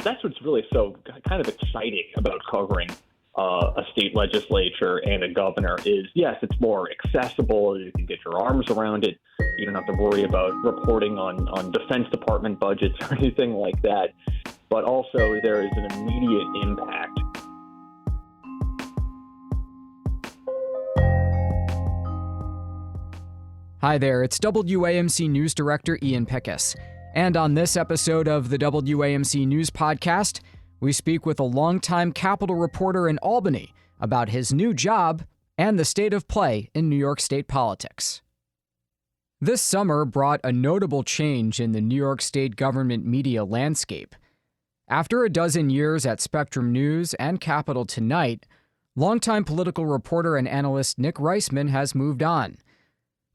that's what's really so kind of exciting about covering a state legislature and a governor is, yes, it's more accessible. You can get your arms around it. You don't have to worry about reporting on Defense Department budgets or anything like that. But also there is an immediate impact. Hi there, it's WAMC News Director Ian Pickus. And on this episode of the WAMC News Podcast, we speak with a longtime Capitol reporter in Albany about his new job and the state of play in New York State politics. This summer brought a notable change in the New York State government media landscape. After a dozen years at Spectrum News and Capitol Tonight, longtime political reporter and analyst Nick Reisman has moved on.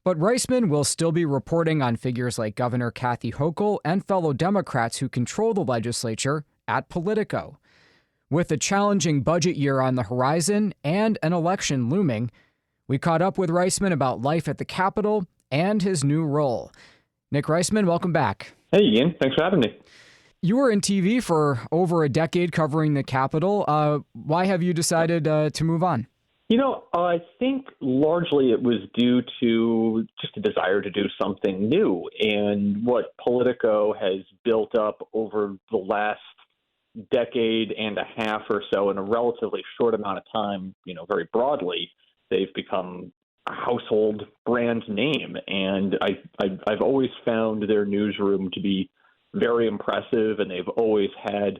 But Reisman will still be reporting on figures like Governor Kathy Hochul and fellow Democrats who control the legislature at Politico. With a challenging budget year on the horizon and an election looming, we caught up with Reisman about life at the Capitol and his new role. Nick Reisman, welcome back. Hey, Ian. Thanks for having me. You were in TV for over a decade covering the Capitol. Why have you decided to move on? I think largely it was due to just a desire to do something new. And what Politico has built up over the last decade and a half or so in a relatively short amount of time, very broadly, they've become a household brand name. And I've always found their newsroom to be very impressive, and they've always had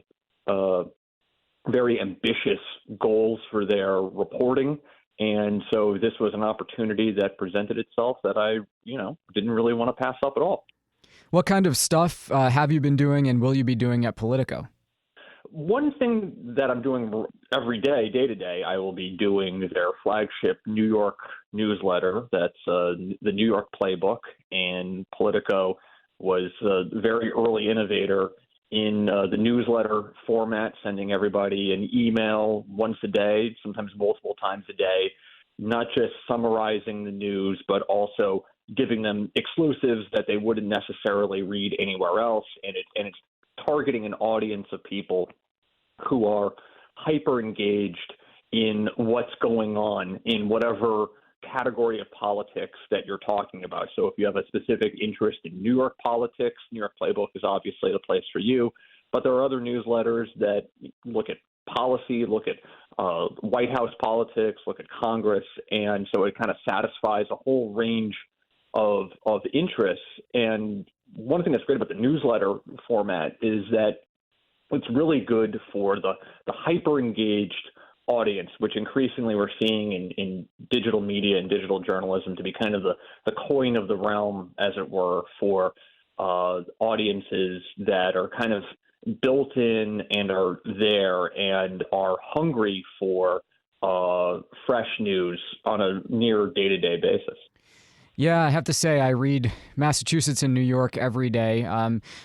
very ambitious goals for their reporting. And so this was an opportunity that presented itself that I, didn't really want to pass up at all. What kind of stuff have you been doing and will you be doing at Politico? One thing that I'm doing every day, day to day, I will be doing their flagship New York newsletter. That's the New York Playbook. And Politico was a very early innovator in the newsletter format, sending everybody an email once a day, sometimes multiple times a day, not just summarizing the news, but also giving them exclusives that they wouldn't necessarily read anywhere else. And it's targeting an audience of people who are hyper engaged in what's going on in whatever category of politics that you're talking about. So if you have a specific interest in New York politics, New York Playbook is obviously the place for you. But there are other newsletters that look at policy, look at White House politics, look at Congress. And so it kind of satisfies a whole range of interests. And one thing that's great about the newsletter format is that it's really good for the hyper-engaged audience, which increasingly we're seeing in digital media and digital journalism to be kind of the coin of the realm, as it were, for audiences that are kind of built in and are there and are hungry for fresh news on a near day-to-day basis. Yeah, I have to say I read Massachusetts and New York every day.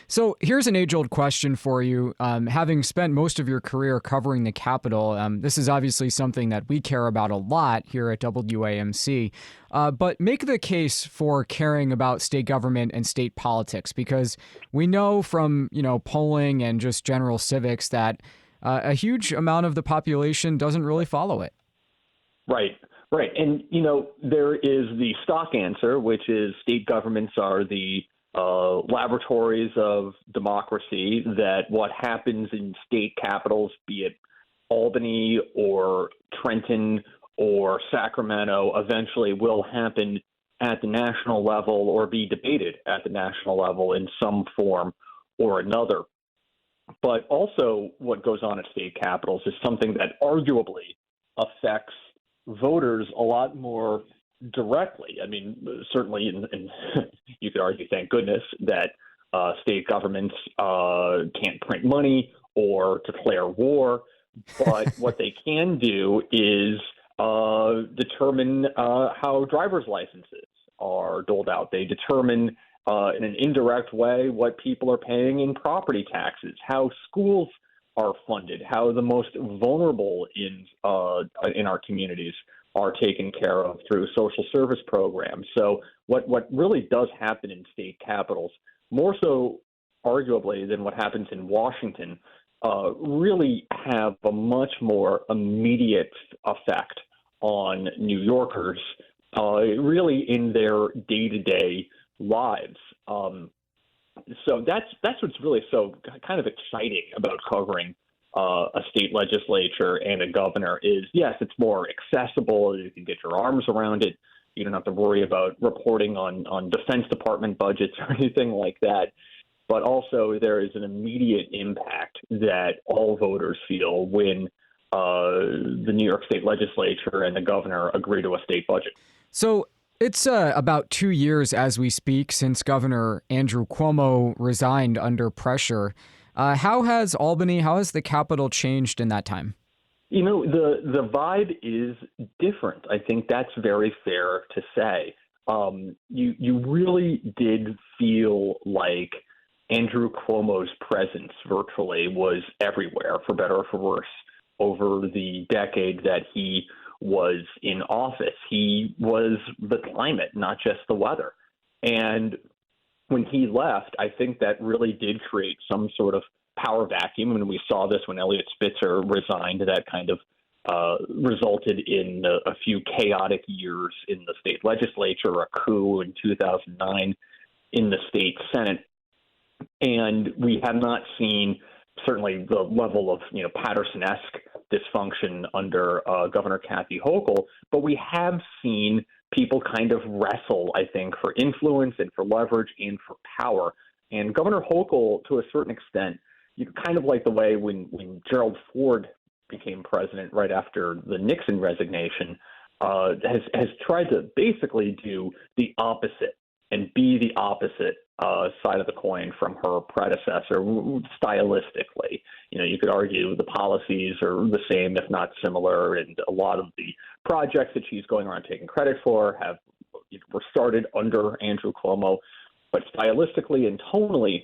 So here's an age-old question for you. Having spent most of your career covering the Capitol, this is obviously something that we care about a lot here at WAMC. But make the case for caring about state government and state politics, because we know from polling and just general civics that a huge amount of the population doesn't really follow it. Right. Right. And, there is the stock answer, which is state governments are the laboratories of democracy, that what happens in state capitals, be it Albany or Trenton or Sacramento, eventually will happen at the national level or be debated at the national level in some form or another. But also what goes on at state capitals is something that arguably affects voters a lot more directly. I mean, certainly, and you could argue, thank goodness, that state governments can't print money or declare war. But what they can do is determine how driver's licenses are doled out. They determine in an indirect way what people are paying in property taxes, how schools are funded, how the most vulnerable in our communities are taken care of through social service programs. So what really does happen in state capitals, more so arguably than what happens in Washington, really have a much more immediate effect on New Yorkers, really in their day-to-day lives. So that's what's really so kind of exciting about covering a state legislature and a governor is, yes, it's more accessible. You can get your arms around it. You don't have to worry about reporting on Defense Department budgets or anything like that. But also there is an immediate impact that all voters feel when the New York State legislature and the governor agree to a state budget. So it's about 2 years as we speak since Governor Andrew Cuomo resigned under pressure. How has the Capitol changed in that time? You know, the vibe is different. I think that's very fair to say. You really did feel like Andrew Cuomo's presence virtually was everywhere, for better or for worse, over the decade that he was in office. He was the climate, not just the weather. And when he left, I think that really did create some sort of power vacuum. And we saw this when Eliot Spitzer resigned. That kind of resulted in a few chaotic years in the state legislature, a coup in 2009 in the state Senate. And we have not seen certainly the level of, Patterson-esque dysfunction under Governor Kathy Hochul, but we have seen people kind of wrestle, I think, for influence and for leverage and for power. And Governor Hochul, to a certain extent, kind of like the way when Gerald Ford became president right after the Nixon resignation, has tried to basically do the opposite and be the opposite side of the coin from her predecessor stylistically. You could argue the policies are the same, if not similar, and a lot of the projects that she's going around taking credit for were started under Andrew Cuomo. But stylistically and tonally,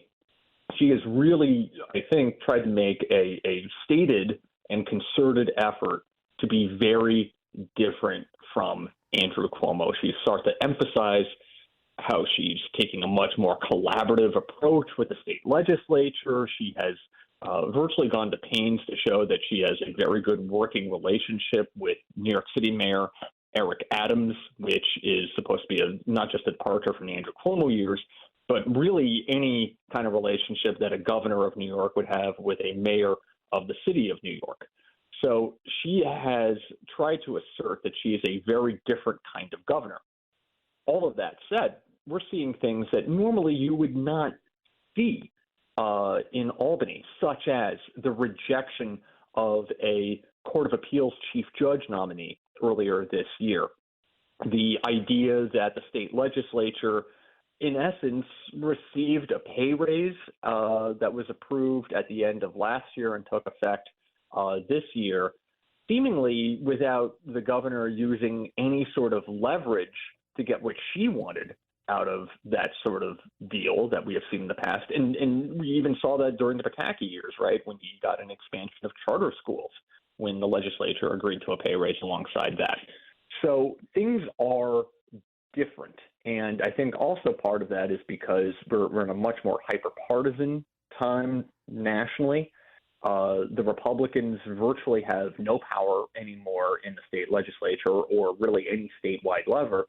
she has really, I think, tried to make a stated and concerted effort to be very different from Andrew Cuomo. She's started to emphasize how she's taking a much more collaborative approach with the state legislature. She has virtually gone to pains to show that she has a very good working relationship with New York City Mayor Eric Adams, which is supposed to be not just a departure from the Andrew Cuomo years, but really any kind of relationship that a governor of New York would have with a mayor of the city of New York. So she has tried to assert that she is a very different kind of governor. All of that said, we're seeing things that normally you would not see in Albany, such as the rejection of a Court of Appeals chief judge nominee earlier this year. The idea that the state legislature, in essence, received a pay raise that was approved at the end of last year and took effect this year, seemingly without the governor using any sort of leverage to get what she wanted out of that sort of deal that we have seen in the past. And we even saw that during the Pataki years, right, when he got an expansion of charter schools, when the legislature agreed to a pay raise alongside that. So things are different. And I think also part of that is because we're in a much more hyper-partisan time nationally. The Republicans virtually have no power anymore in the state legislature or really any statewide lever.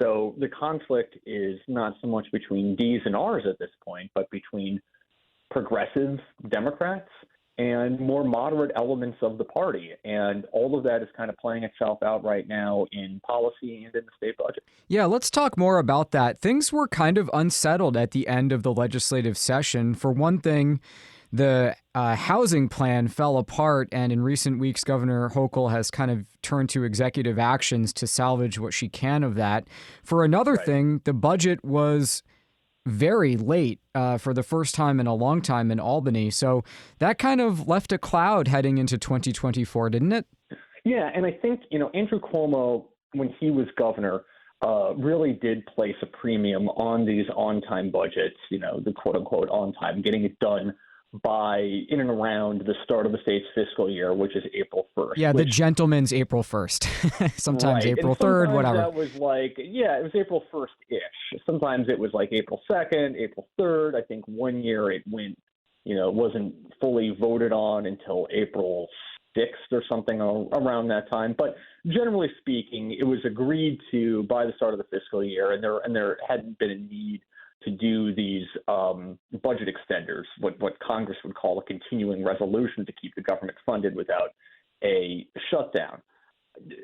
So the conflict is not so much between D's and R's at this point, but between progressive Democrats and more moderate elements of the party. And all of that is kind of playing itself out right now in policy and in the state budget. Yeah, let's talk more about that. Things were kind of unsettled at the end of the legislative session. For one thing, the housing plan fell apart, and in recent weeks, Governor Hochul has kind of turned to executive actions to salvage what she can of that. For another thing, the budget was very late for the first time in a long time in Albany. So that kind of left a cloud heading into 2024, didn't it? Yeah, and I think, Andrew Cuomo, when he was governor, really did place a premium on these on-time budgets, the quote-unquote on-time, getting it done by in and around the start of the state's fiscal year, which is April 1st. Yeah, the gentleman's April 1st. Sometimes right. April and 3rd, sometimes whatever. That was it was April 1st-ish. Sometimes it was like April 2nd, April 3rd. I think one year it went it wasn't fully voted on until April 6th or something around that time. But generally speaking, it was agreed to by the start of the fiscal year, and there hadn't been a need to do these budget extenders, what Congress would call a continuing resolution to keep the government funded without a shutdown.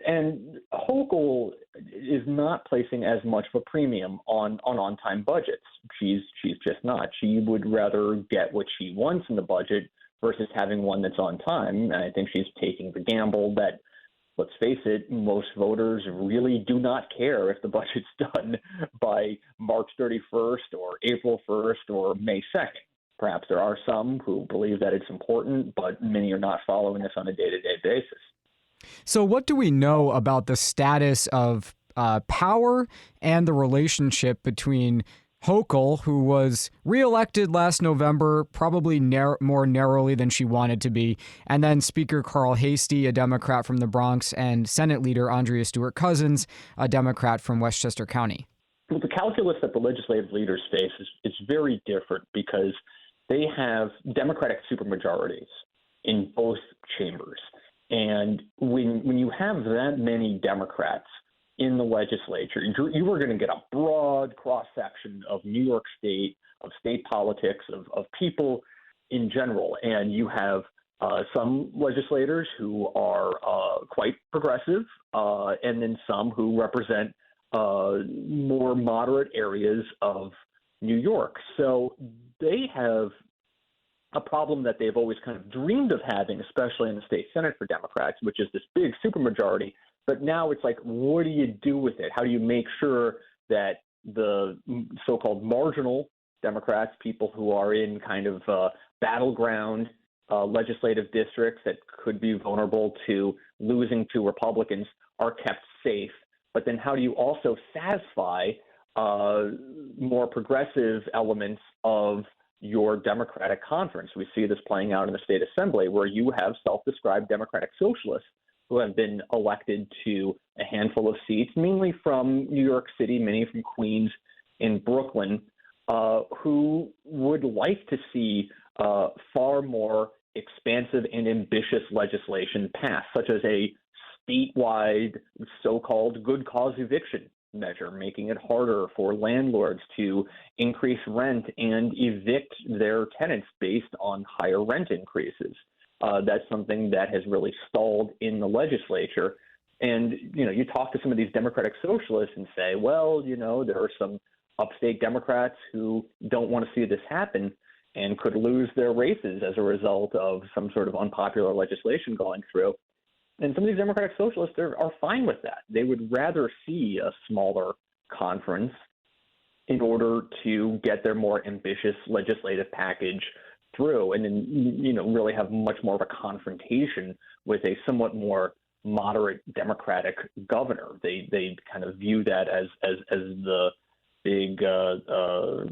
And Hochul is not placing as much of a premium on time budgets. She's just not. She would rather get what she wants in the budget versus having one that's on time. And I think she's taking the gamble that, let's face it, most voters really do not care if the budget's done by March 31st or April 1st or May 2nd. Perhaps there are some who believe that it's important, but many are not following this on a day-to-day basis. So what do we know about the status of power and the relationship between Hochul, who was reelected last November, probably more narrowly than she wanted to be, and then Speaker Carl Hastie, a Democrat from the Bronx, and Senate Leader Andrea Stewart-Cousins, a Democrat from Westchester County? Well, the calculus that the legislative leaders face is very different because they have Democratic supermajorities in both chambers. And when you have that many Democrats in the legislature, you are going to get a broad cross-section of New York State, of state politics, of people in general. And you have some legislators who are quite progressive, and then some who represent more moderate areas of New York. So they have a problem that they've always kind of dreamed of having, especially in the state Senate for Democrats, which is this big supermajority. But now it's like, what do you do with it? How do you make sure that the so-called marginal Democrats, people who are in kind of battleground legislative districts that could be vulnerable to losing to Republicans, are kept safe? But then how do you also satisfy more progressive elements of your Democratic conference? We see this playing out in the state assembly, where you have self-described Democratic socialists who have been elected to a handful of seats, mainly from New York City, many from Queens and Brooklyn, who would like to see far more expansive and ambitious legislation passed, such as a statewide so-called good cause eviction measure, making it harder for landlords to increase rent and evict their tenants based on higher rent increases. That's something that has really stalled in the legislature. And, you talk to some of these Democratic socialists and say, well, there are some upstate Democrats who don't want to see this happen and could lose their races as a result of some sort of unpopular legislation going through. And some of these Democratic socialists are fine with that. They would rather see a smaller conference in order to get their more ambitious legislative package through, and then really have much more of a confrontation with a somewhat more moderate Democratic governor. They kind of view that as the big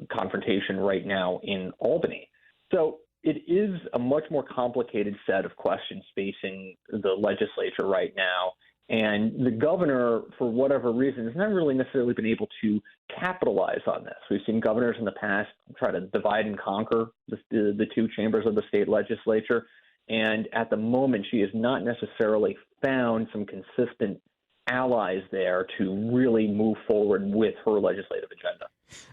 confrontation right now in Albany. So it is a much more complicated set of questions facing the legislature right now. And the governor, for whatever reason, has not really necessarily been able to capitalize on this. We've seen governors in the past try to divide and conquer the two chambers of the state legislature. And at the moment, she has not necessarily found some consistent allies there to really move forward with her legislative agenda.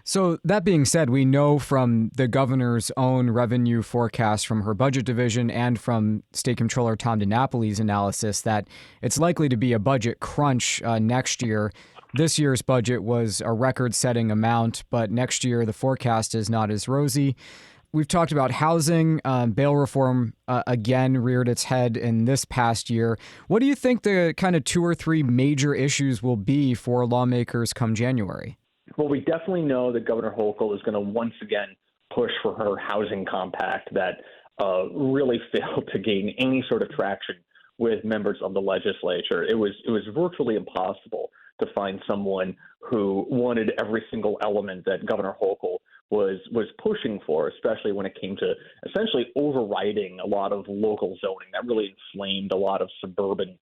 So that being said, we know from the governor's own revenue forecast from her budget division and from State Comptroller Tom DiNapoli's analysis that it's likely to be a budget crunch next year. This year's budget was a record-setting amount, but next year the forecast is not as rosy. We've talked about housing. Bail reform again reared its head in this past year. What do you think the kind of 2 or 3 major issues will be for lawmakers come January? Well, we definitely know that Governor Hochul is going to once again push for her housing compact that really failed to gain any sort of traction with members of the legislature. It was virtually impossible to find someone who wanted every single element that Governor Hochul was pushing for, especially when it came to essentially overriding a lot of local zoning. That really inflamed a lot of suburban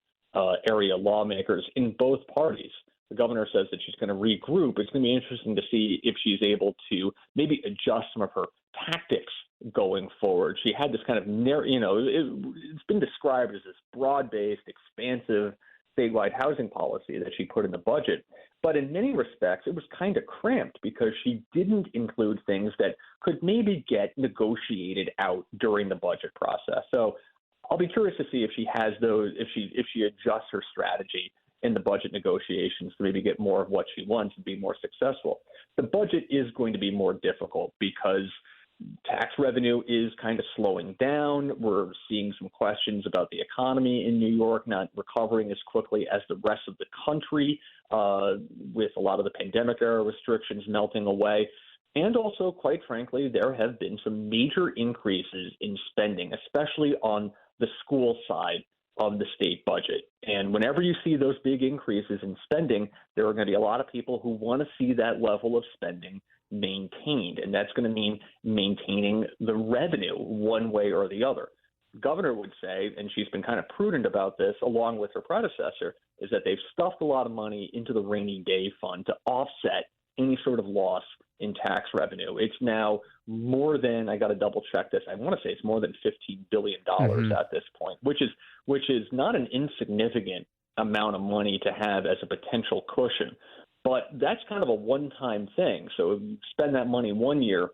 area lawmakers in both parties. The governor says that she's going to regroup. It's going to be interesting to see if she's able to maybe adjust some of her tactics going forward. She had this kind of it's been described as this broad-based, expansive statewide housing policy that she put in the budget. But in many respects, it was kind of cramped because she didn't include things that could maybe get negotiated out during the budget process. So I'll be curious to see if she has those, if she adjusts her strategy in the budget negotiations to maybe get more of what she wants and be more successful. The budget is going to be more difficult because tax revenue is kind of slowing down. We're seeing some questions about the economy in New York not recovering as quickly as the rest of the country, with a lot of the pandemic era restrictions melting away. And also, quite frankly, there have been some major increases in spending, especially on the school side of the state budget. And whenever you see those big increases in spending, there are going to be a lot of people who want to see that level of spending maintained. And that's going to mean maintaining the revenue one way or the other. The governor would say, and she's been kind of prudent about this along with her predecessor, is that they've stuffed a lot of money into the rainy day fund to offset any sort of loss in tax revenue. It's now more than, I got to double check this, I want to say it's more than $15 billion at this point, which is not an insignificant amount of money to have as a potential cushion. But that's kind of a one-time thing. So if you spend that money one year,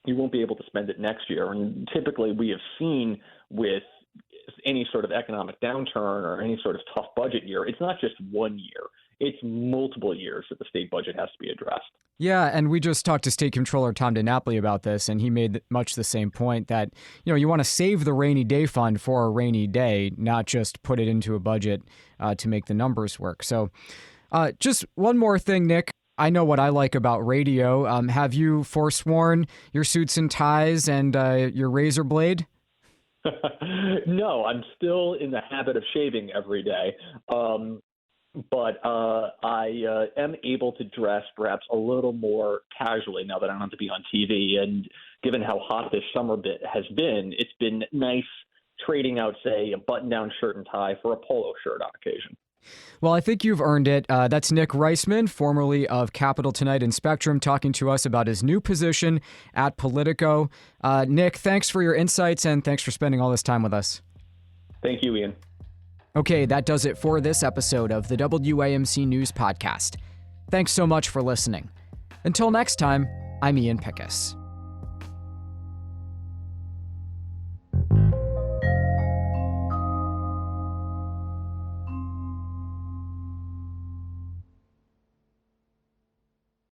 you won't be able to spend it next year. And typically we have seen with any sort of economic downturn or any sort of tough budget year, it's not just 1 year. It's multiple years that the state budget has to be addressed. Yeah, and we just talked to State Comptroller Tom DiNapoli about this, and he made much the same point that, you want to save the rainy day fund for a rainy day, not just put it into a budget to make the numbers work. So just one more thing, Nick. I know what I like about radio. Have you forsworn your suits and ties and your razor blade? No, I'm still in the habit of shaving every day. But I am able to dress perhaps a little more casually now that I don't have to be on TV. And given how hot this summer bit has been, it's been nice trading out, say, a button-down shirt and tie for a polo shirt on occasion. Well, I think you've earned it. That's Nick Reisman, formerly of Capital Tonight and Spectrum, talking to us about his new position at Politico. Nick, thanks for your insights and thanks for spending all this time with us. Thank you, Ian. Okay, that does it for this episode of the WAMC News Podcast. Thanks so much for listening. Until next time, I'm Ian Pickus.